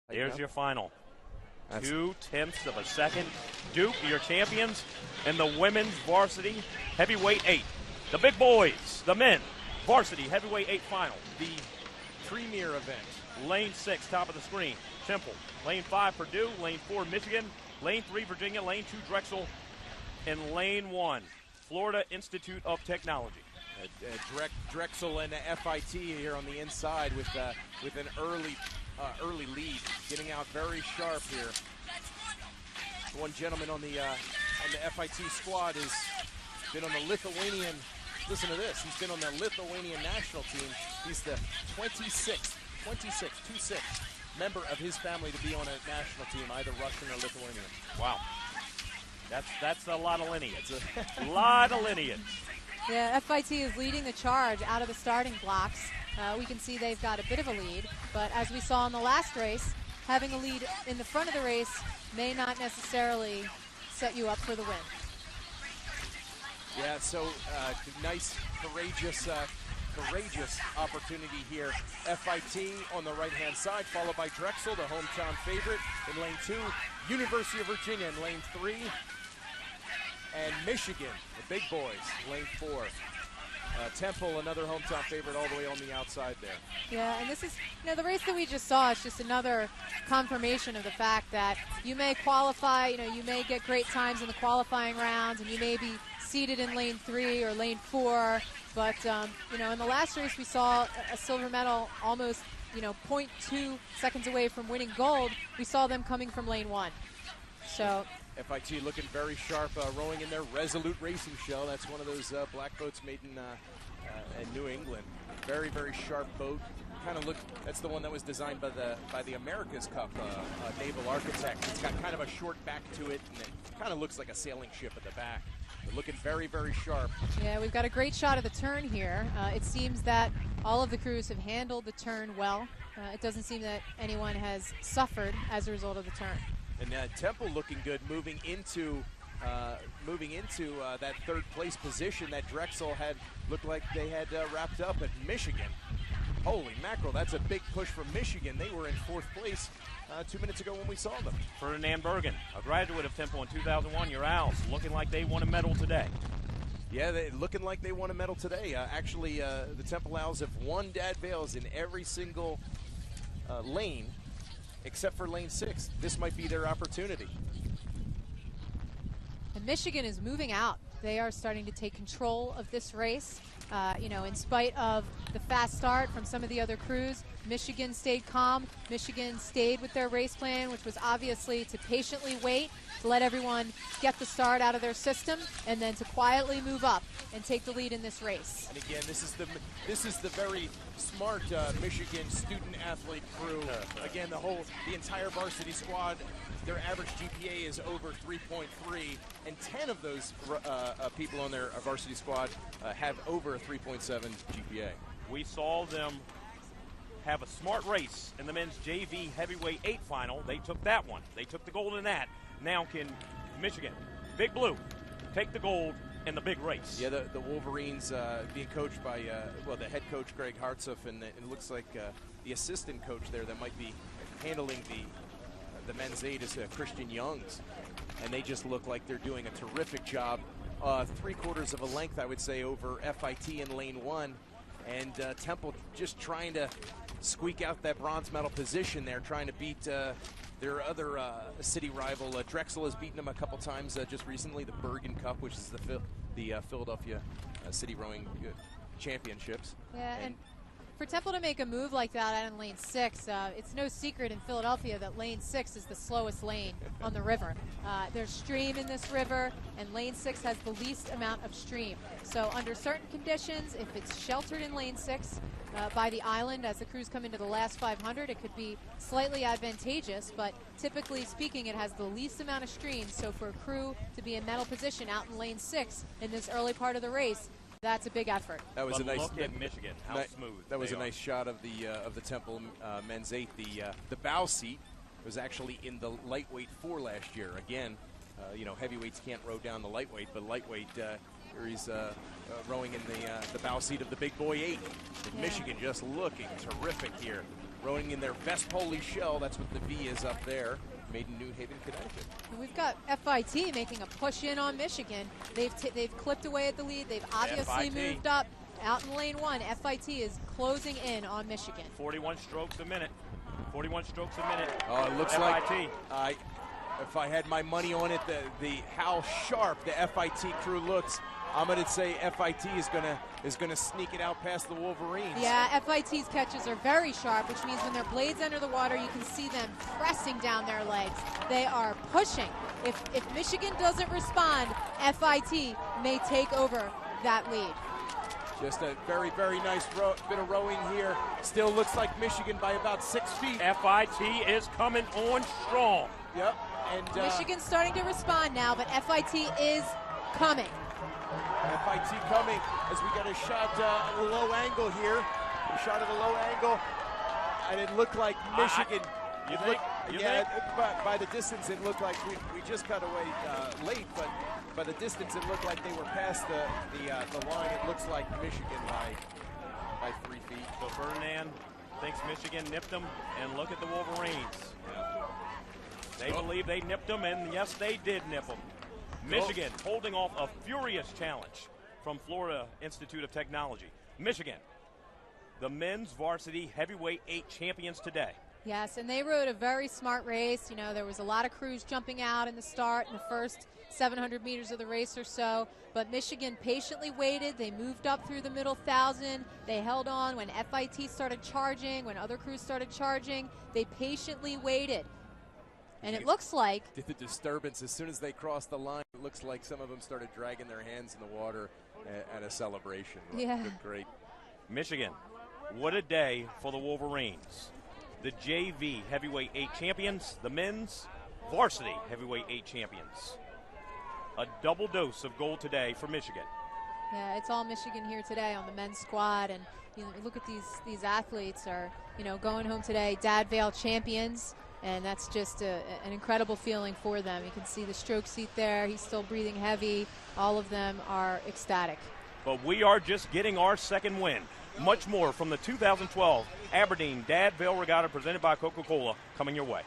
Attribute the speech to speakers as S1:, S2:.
S1: Here's your final. 2/10 of a second. Duke, your champions, in the women's varsity heavyweight 8. The big boys, the men, varsity heavyweight 8 final. The premier event. Lane 6, top of the screen, Temple. Lane 5, Purdue. Lane 4, Michigan. Lane 3, Virginia. Lane 2, Drexel. And Lane 1, Florida Institute of Technology.
S2: Drexel and FIT here on the inside with an early lead, getting out very sharp here. One gentleman on the FIT squad has been on the Lithuanian. Listen to this. He's been on the Lithuanian national team. He's the 26th member of his family to be on a national team, either Russian or Lithuanian.
S1: Wow. That's a lot of lineage. A lot of lineage.
S3: Yeah, FIT is leading the charge out of the starting blocks. We can see they've got a bit of a lead, but as we saw in the last race, having a lead in the front of the race may not necessarily set you up for the win.
S2: Yeah, so nice, courageous opportunity here. FIT on the right-hand side, followed by Drexel, the hometown favorite, in lane 2. University of Virginia in lane 3. And Michigan, the big boys, lane 4. Temple, another hometown favorite, all the way on the outside there.
S3: Yeah, and this is, the race that we just saw is just another confirmation of the fact that you may qualify, you may get great times in the qualifying rounds, and you may be seated in lane 3 or lane 4, but, in the last race we saw a silver medal almost, 0.2 seconds away from winning gold. We saw them coming from lane 1. So
S2: FIT looking very sharp, rowing in their Resolute Racing shell. That's one of those black boats made in New England. Very, very sharp boat. Kind of that's the one that was designed by the America's Cup naval architect. It's got kind of a short back to it, and it kind of looks like a sailing ship at the back. But looking very, very sharp. Yeah,
S3: we've got a great shot of the turn here. It seems that all of the crews have handled the turn well. It doesn't seem that anyone has suffered as a result of the turn.
S2: And Temple looking good, moving into that third place position that Drexel had looked like they had wrapped up at Michigan. Holy mackerel, that's a big push from Michigan. They were in 4th place 2 minutes ago when we saw them.
S1: Ferdinand Bergen, a graduate of Temple in 2001, your Owls, looking like they won a medal today.
S2: Yeah, looking like they won a medal today. Actually, the Temple Owls have won Vails in every single lane, except for lane 6. This might be their opportunity.
S3: And Michigan is moving out. They are starting to take control of this race. In spite of the fast start from some of the other crews, Michigan stayed calm. Michigan stayed with their race plan, which was obviously to patiently wait, to let everyone get the start out of their system, and then to quietly move up and take the lead in this race.
S2: And again, this is the very smart Michigan student athlete crew. Again, the entire varsity squad, their average GPA is over 3.3, and 10 of those people on their varsity squad have over a 3.7 GPA.
S1: We saw them have a smart race in the men's JV heavyweight 8 final. They took that one. They took the gold in that. Now can Michigan, Big Blue, take the gold in the big race?
S2: Yeah, the Wolverines being coached by, the head coach Greg Hartsoff, and it looks like the assistant coach there that might be handling the men's 8 is Christian Youngs, and they just look like they're doing a terrific job. 3/4 of a length, I would say, over FIT in lane 1, and Temple just trying to squeak out that bronze medal position there, trying to beat their other city rival. Drexel has beaten them a couple times just recently, the Bergen Cup, which is the Philadelphia City Rowing Championships.
S3: Yeah, and for Temple to make a move like that out in lane 6, it's no secret in Philadelphia that lane 6 is the slowest lane on the river. There's stream in this river, and lane 6 has the least amount of stream. So under certain conditions, if it's sheltered in lane 6 by the island as the crews come into the last 500, it could be slightly advantageous, but typically speaking, it has the least amount of stream. So for a crew to be in medal position out in lane 6 in this early part of the race, that's a big effort.
S2: That was
S1: but
S2: a nice
S1: look at Michigan, how smooth.
S2: That was a nice shot of the Temple men's 8. The bow seat was actually in the lightweight 4 last year. Again, heavyweights can't row down the lightweight, but lightweight he's rowing in the bow seat of the big boy 8.
S3: Yeah.
S2: Michigan just looking terrific here. rowing in their Vespoli shell. That's what the V is up there. Made in New Haven, Connecticut.
S3: And we've got FIT making a push in on Michigan. They've clipped away at the lead. They've obviously
S1: FIT.
S3: moved up out in lane 1. FIT is closing in on Michigan.
S1: 41 strokes a minute. 41 strokes a minute.
S2: Oh, it looks
S1: FIT.
S2: like if I had my money on it, how sharp the FIT crew looks, I'm going to say FIT is gonna sneak it out past the Wolverines.
S3: Yeah, FIT's catches are very sharp, which means when their blades enter the water, you can see them pressing down their legs. They are pushing. If Michigan doesn't respond, FIT may take over that lead.
S2: Just a very, very nice bit of rowing here. Still looks like Michigan by about 6 feet.
S1: FIT is coming on strong.
S2: Yep. And
S3: Michigan's starting to respond now, but FIT is coming.
S2: FIT coming as we got a shot at a low angle here. A shot at a low angle, and it looked like Michigan.
S1: You think?
S2: By the distance, it looked like we just got away late, but by the distance, it looked like they were past the line. It looks like Michigan by 3 feet.
S1: So Ferdinand thinks Michigan nipped them, and look at the Wolverines. They believe they nipped them, and yes, they did nip them. Michigan holding off a furious challenge from Florida Institute of Technology. Michigan, the men's varsity heavyweight 8 champions today.
S3: Yes, and they rode a very smart race. You know, there was a lot of crews jumping out in the start in the first 700 meters of the race or so, but Michigan patiently waited. They moved up through the middle 1,000. They held on when FIT started charging, when other crews started charging. They patiently waited. And it looks like
S2: the disturbance as soon as they crossed the line, it looks like some of them started dragging their hands in the water at a celebration.
S3: Yeah.
S2: Great.
S1: Michigan, what a day for the Wolverines. The JV heavyweight 8 champions, the men's varsity heavyweight 8 champions. A double dose of gold today for Michigan.
S3: Yeah, it's all Michigan here today on the men's squad, and you know, look at these athletes are, you know, going home today, Dad Vail champions. And that's just an incredible feeling for them. You can see the stroke seat there. He's still breathing heavy. All of them are ecstatic.
S1: But we are just getting our second win. Much more from the 2012 Aberdeen Dad Vail Regatta presented by Coca-Cola coming your way.